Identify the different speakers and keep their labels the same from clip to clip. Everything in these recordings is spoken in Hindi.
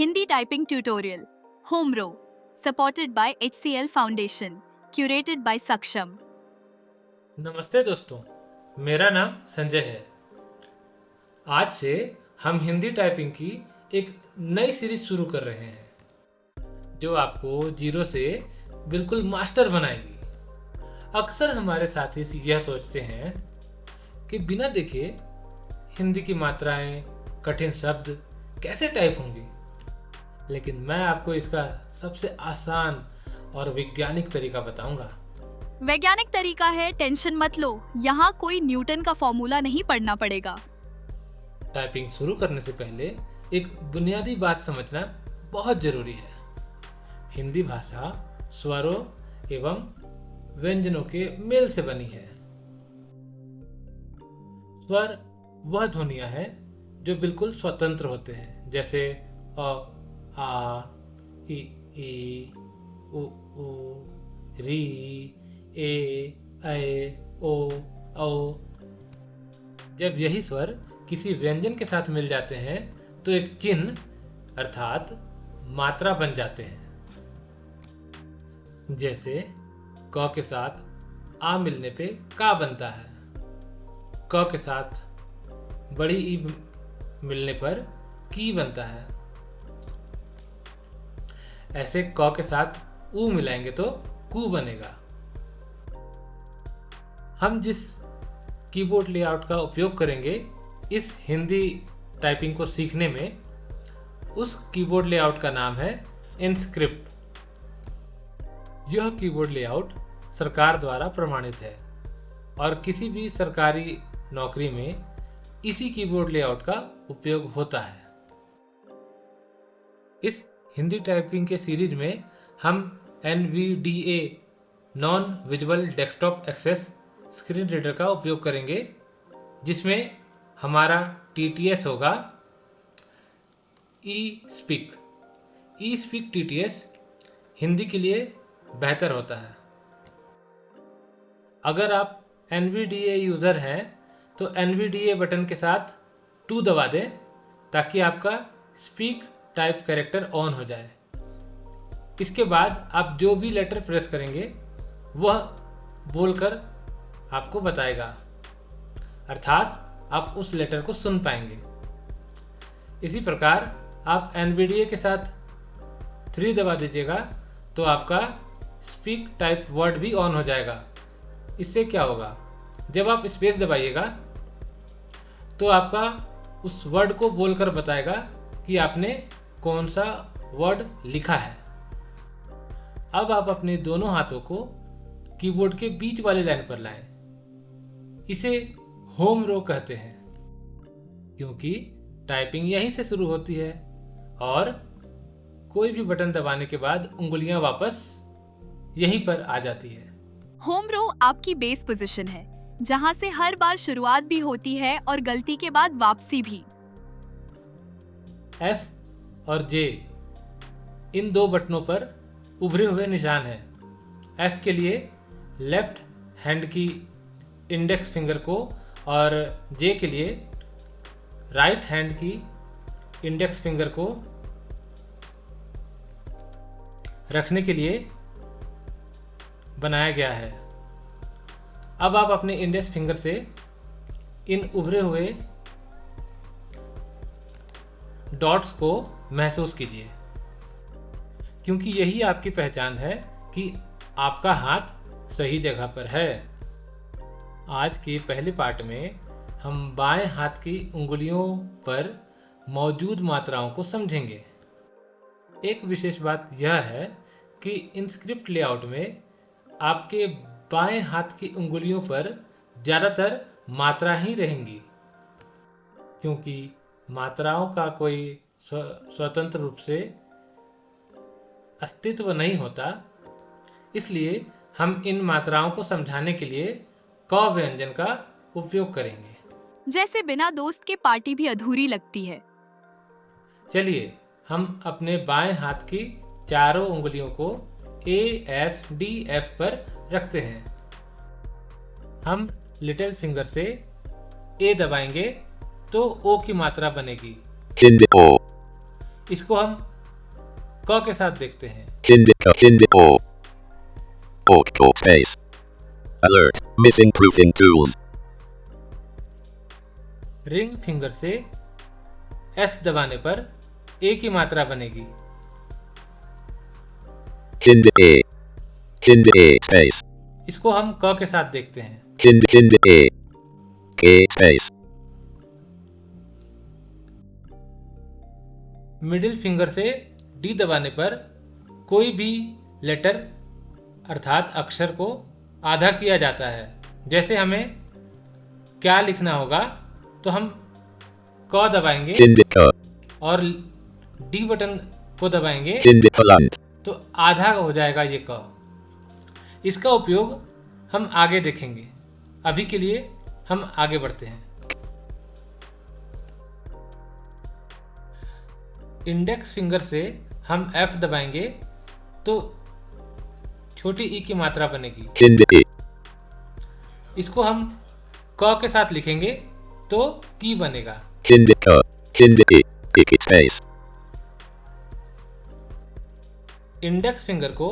Speaker 1: Hindi typing tutorial. Homebro. Supported by HCL Foundation. Curated by Saksham.
Speaker 2: नमस्ते दोस्तों, मेरा नाम संजय है। आज से हम हिंदी टाइपिंग की एक नई सीरीज शुरू कर रहे हैं जो आपको जीरो से बिल्कुल मास्टर बनाएगी। अक्सर हमारे साथी यह सोचते हैं कि बिना देखे हिंदी की मात्राएं, कठिन शब्द कैसे टाइप होंगी, लेकिन मैं आपको इसका सबसे आसान और वैज्ञानिक तरीका बताऊंगा।
Speaker 1: वैज्ञानिक तरीका है, टेंशन मत लो, यहाँ कोई न्यूटन का फॉर्मूला नहीं पढ़ना पड़ेगा।
Speaker 2: टाइपिंग शुरू करने से पहले एक बुनियादी बात समझना बहुत जरूरी है। हिंदी भाषा स्वरों एवं व्यंजनों के मेल से बनी है। स्वर वह ध्वनियां हैं जो बिल्कुल स्वतंत्र होते हैं, जैसे अ, आ, ई, उ, री, ए, ओ, औ। जब यही स्वर किसी व्यंजन के साथ मिल जाते हैं तो एक चिन्ह अर्थात मात्रा बन जाते हैं। जैसे क के साथ आ मिलने पे का बनता है, क के साथ बड़ी ई मिलने पर की बनता है। ऐसे क के साथ ऊ मिलाएंगे तो कू बनेगा। हम जिस कीबोर्ड लेआउट का उपयोग करेंगे इस हिंदी टाइपिंग को सीखने में, उस कीबोर्ड लेआउट का नाम है इनस्क्रिप्ट। यह कीबोर्ड लेआउट सरकार द्वारा प्रमाणित है और किसी भी सरकारी नौकरी में इसी कीबोर्ड लेआउट का उपयोग होता है। इस हिंदी टाइपिंग के सीरीज में हम NVDA non visual desktop access screen reader का उपयोग करेंगे, जिसमें हमारा TTS होगा ई-स्पीक। ई-स्पीक TTS हिंदी के लिए बेहतर होता है। अगर आप NVDA यूज़र हैं तो NVDA बटन के साथ 2 दबा दें ताकि आपका स्पीक टाइप कैरेक्टर ऑन हो जाए। इसके बाद आप जो भी लेटर प्रेस करेंगे वह बोलकर आपको बताएगा, अर्थात आप उस लेटर को सुन पाएंगे। इसी प्रकार आप NVDA के साथ 3 दबा दीजिएगा तो आपका स्पीक टाइप वर्ड भी ऑन हो जाएगा। इससे क्या होगा, जब आप स्पेस दबाइएगा तो आपका उस वर्ड को बोलकर बताएगा कि आपने कौन सा वर्ड लिखा है। अब आप अपने दोनों हाथों को कीबोर्ड के बीच वाले लाइन पर लाएं। इसे होम रो कहते हैं क्योंकि टाइपिंग यहीं से शुरू होती है और कोई भी बटन दबाने के बाद उंगलियां वापस यहीं पर आ जाती है।
Speaker 1: होम रो आपकी बेस पोजीशन है, जहाँ से हर बार शुरुआत भी होती है और गलती के बाद वापसी भी।
Speaker 2: F और J इन 2 बटनों पर उभरे हुए निशान हैं। F के लिए लेफ्ट हैंड की इंडेक्स फिंगर को और J के लिए राइट हैंड की इंडेक्स फिंगर को रखने के लिए बनाया गया है। अब आप अपने इंडेक्स फिंगर से इन उभरे हुए डॉट्स को महसूस कीजिए, क्योंकि यही आपकी पहचान है कि आपका हाथ सही जगह पर है। आज के पहले पार्ट में हम बाएं हाथ की उंगलियों पर मौजूद मात्राओं को समझेंगे। एक विशेष बात यह है कि इनस्क्रिप्ट लेआउट में आपके बाएं हाथ की उंगलियों पर ज़्यादातर मात्रा ही रहेंगी, क्योंकि मात्राओं का कोई स्वतंत्र रूप से अस्तित्व नहीं होता। इसलिए हम इन मात्राओं को समझाने के लिए क व्यंजन का उपयोग करेंगे।
Speaker 1: जैसे बिना दोस्त के पार्टी भी अधूरी लगती है।
Speaker 2: चलिए हम अपने बाएं हाथ की चारों उंगलियों को ASDF पर रखते हैं। हम लिटिल फिंगर से A दबाएंगे तो O की मात्रा बनेगी। इसको हम क के साथ देखते हैं।
Speaker 3: Indico. Octo space. Alert. Missing proofing tools.
Speaker 2: Ring finger से एस दबाने पर ए की मात्रा बनेगी।
Speaker 3: A space.
Speaker 2: इसको हम क के साथ देखते हैं।
Speaker 3: A. K space.
Speaker 2: Middle finger से डी दबाने पर कोई भी लेटर अर्थात अक्षर को आधा किया जाता है। जैसे हमें क्या लिखना होगा तो हम क दबाएंगे
Speaker 3: Indica.
Speaker 2: और डी बटन को दबाएंगे
Speaker 3: Indicaland.
Speaker 2: तो आधा हो जाएगा ये क। इसका उपयोग हम आगे देखेंगे। अभी के लिए हम आगे बढ़ते हैं। इंडेक्स फिंगर से हम F दबाएंगे तो छोटी ई की मात्रा बनेगी।
Speaker 3: Indica.
Speaker 2: इसको हम क के साथ लिखेंगे तो की बनेगा।
Speaker 3: Indica. Icky space.
Speaker 2: Index finger को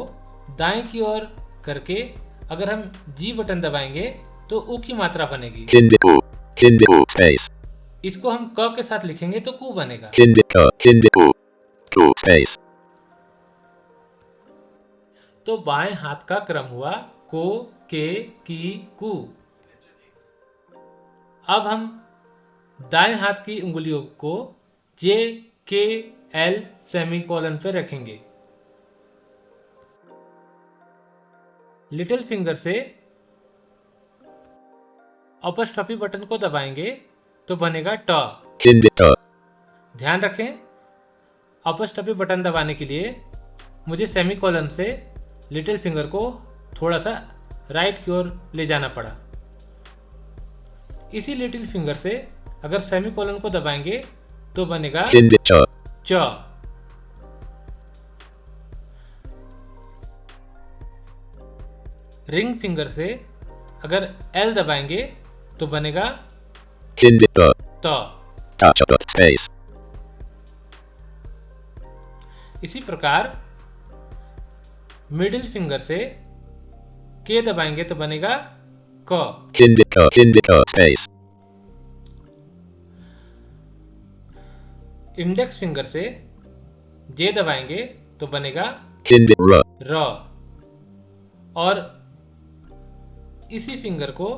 Speaker 2: दाएं की ओर करके अगर हम जी बटन दबाएंगे तो ऊ की मात्रा बनेगी।
Speaker 3: Indigo space.
Speaker 2: इसको हम क के साथ लिखेंगे तो कू बनेगा।
Speaker 3: Indigo. Two space.
Speaker 2: तो बाएं हाथ का क्रम हुआ को, के, की, कू। अब हम दाएं हाथ की उंगलियों को जे, के, एल सेमीकोलन पे रखेंगे। लिटिल फिंगर से अपॉस्ट्रोफी बटन को दबाएंगे तो बनेगा ट।
Speaker 3: Indica.
Speaker 2: ध्यान रखें, अपॉस्ट्रोफी बटन दबाने के लिए मुझे सेमीकोलन से लिटिल फिंगर को थोड़ा सा राइट की ओर ले जाना पड़ा। इसी लिटिल फिंगर से अगर सेमीकोलन को दबाएंगे तो बनेगा
Speaker 3: Indica.
Speaker 2: च। रिंग फिंगर से अगर एल दबाएंगे तो बनेगा
Speaker 3: Indica.
Speaker 2: त।
Speaker 3: Touch space.
Speaker 2: इसी प्रकार मिडिल फिंगर से के दबाएंगे तो बनेगा क।
Speaker 3: Indica space.
Speaker 2: इंडेक्स फिंगर से जे दबाएंगे तो बनेगा
Speaker 3: Indica.
Speaker 2: र। और इसी फिंगर को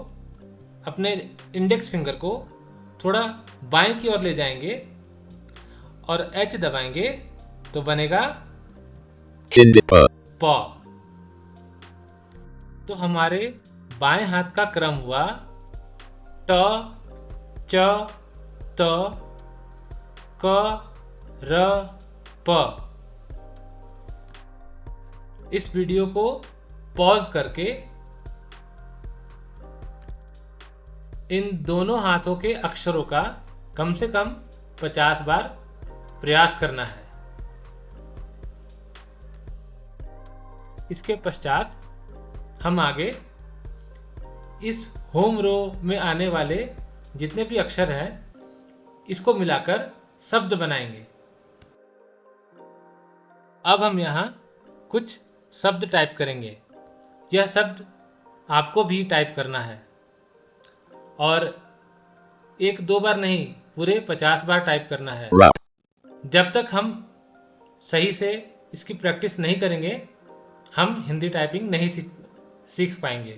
Speaker 2: अपने इंडेक्स फिंगर को थोड़ा बाएं की ओर ले जाएंगे और एच दबाएंगे तो बनेगा
Speaker 3: Indica.
Speaker 2: प। तो हमारे बाएं हाथ का क्रम हुआ ट, च, त, क, र, प। इस वीडियो को पॉज करके इन दोनों हाथों के अक्षरों का कम से कम 50 बार प्रयास करना है। इसके पश्चात हम आगे इस होम रो में आने वाले जितने भी अक्षर हैं इसको मिलाकर शब्द बनाएंगे। अब हम यहाँ कुछ शब्द टाइप करेंगे। यह शब्द आपको भी टाइप करना है और एक दो बार नहीं, पूरे 50 बार टाइप करना है।
Speaker 3: Rap.
Speaker 2: जब तक हम सही से इसकी प्रैक्टिस नहीं करेंगे हम हिंदी टाइपिंग नहीं सीख पाएंगे।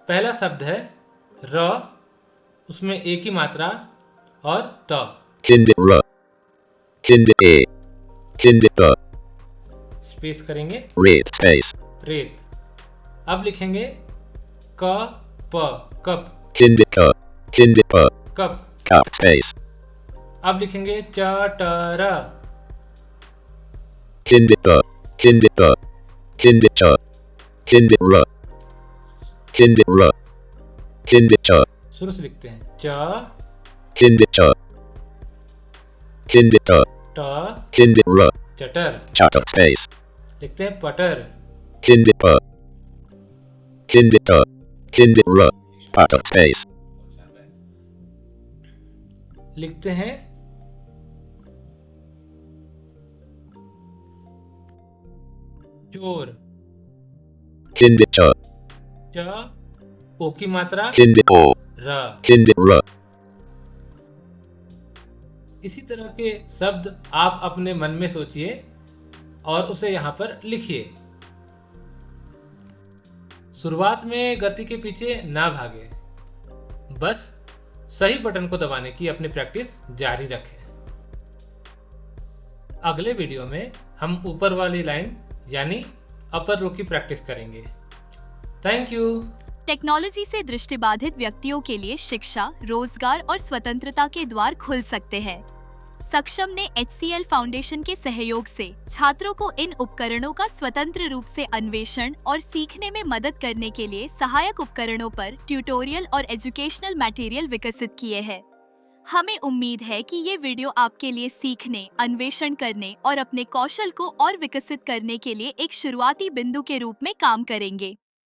Speaker 2: पहला शब्द है र, उसमें ए की मात्रा और त।
Speaker 3: Indica. Indica.
Speaker 2: स्पेस करेंगे
Speaker 3: Read space.
Speaker 2: रेत। अब लिखेंगे क, प, cup.
Speaker 3: Indica.
Speaker 2: Cup.
Speaker 3: Cup space.
Speaker 2: अब लिखेंगे च, ट, र।
Speaker 3: Indica.
Speaker 2: शुरू से लिखते हैं च,
Speaker 3: Indica.
Speaker 2: ट, चटर।
Speaker 3: Chutter space.
Speaker 2: लिखते हैं पटर।
Speaker 3: Indica. Putter space.
Speaker 2: लिखते हैं चोर।
Speaker 3: Hindi cha.
Speaker 2: च ओ की मात्रा
Speaker 3: Hindi o.
Speaker 2: र।
Speaker 3: Hindi ra.
Speaker 2: इसी तरह के शब्द आप अपने मन में सोचिए और उसे यहाँ पर लिखिए। शुरुआत में गति के पीछे ना भागे, बस सही बटन को दबाने की अपनी प्रैक्टिस जारी रखें। अगले वीडियो में हम ऊपर वाली लाइन यानी अपर रो की प्रैक्टिस करेंगे। Thank you.
Speaker 1: टेक्नोलॉजी से दृष्टिबाधित व्यक्तियों के लिए शिक्षा, रोजगार और स्वतंत्रता के द्वार खुल सकते हैं। सक्षम ने HCL फाउंडेशन के सहयोग से छात्रों को इन उपकरणों का स्वतंत्र रूप से अन्वेषण और सीखने में मदद करने के लिए सहायक उपकरणों पर ट्यूटोरियल और एजुकेशनल मटेरियल विकसित किए हैं। हमें उम्मीद है कि ये वीडियो आपके लिए सीखने, अन्वेषण करने और अपने कौशल को और विकसित करने के लिए एक शुरुआती बिंदु के रूप में काम करेंगे।